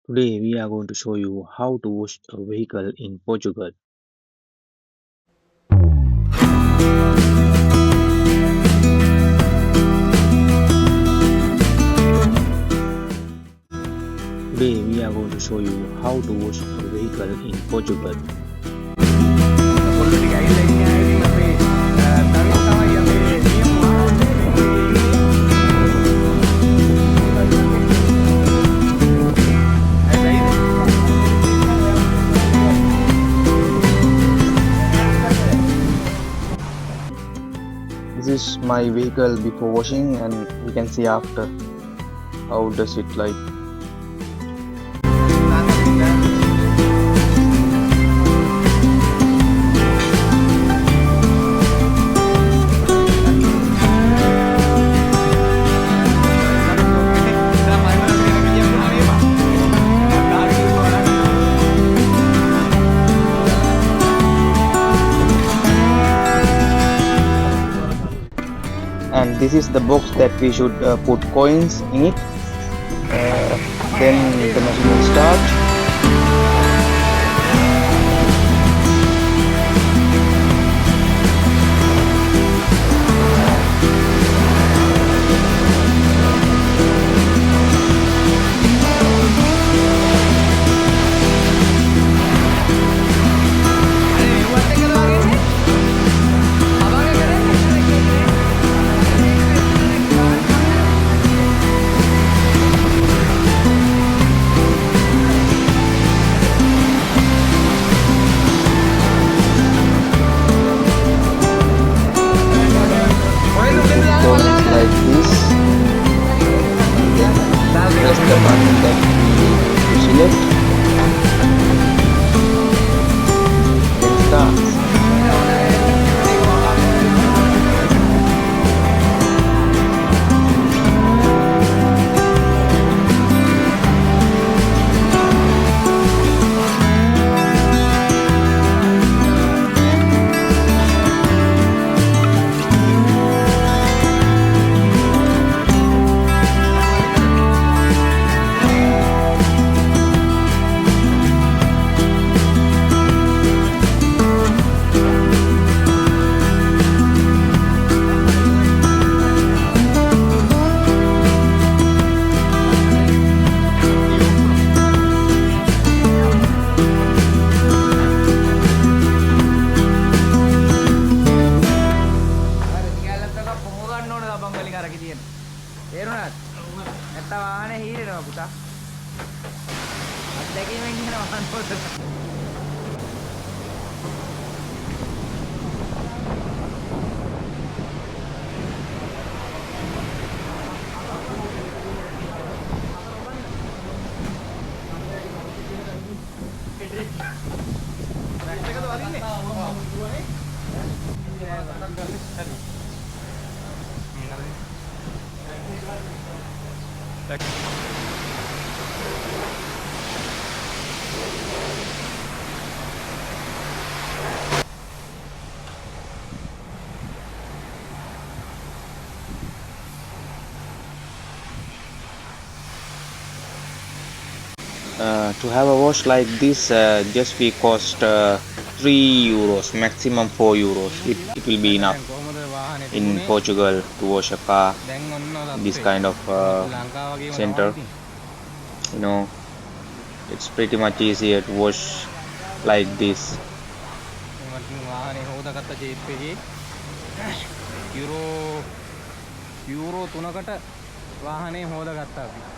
Today we are going to show you how to wash a vehicle in Portugal. Today we are going to show you how to wash a vehicle in Portugal. This is my vehicle before washing, and we can see after how does it like. And this is the box that we should put coins in it. Then the machine will start. Like this, press the button that you select, then starts. තේරුණාද? නැත්නම් වාහනේ හීරෙනවා පුතා. අත්දැකීමෙන් කියන වාහන පොත. රැක්කකද වදින්නේ? To have a wash like this, just we cost 3 euros, maximum 4 euros. It will be enough in Portugal to wash a car. This kind of center, you know, it's pretty much easier to wash like this. Euro 3කට වාහනේ හොදගත්තා අපි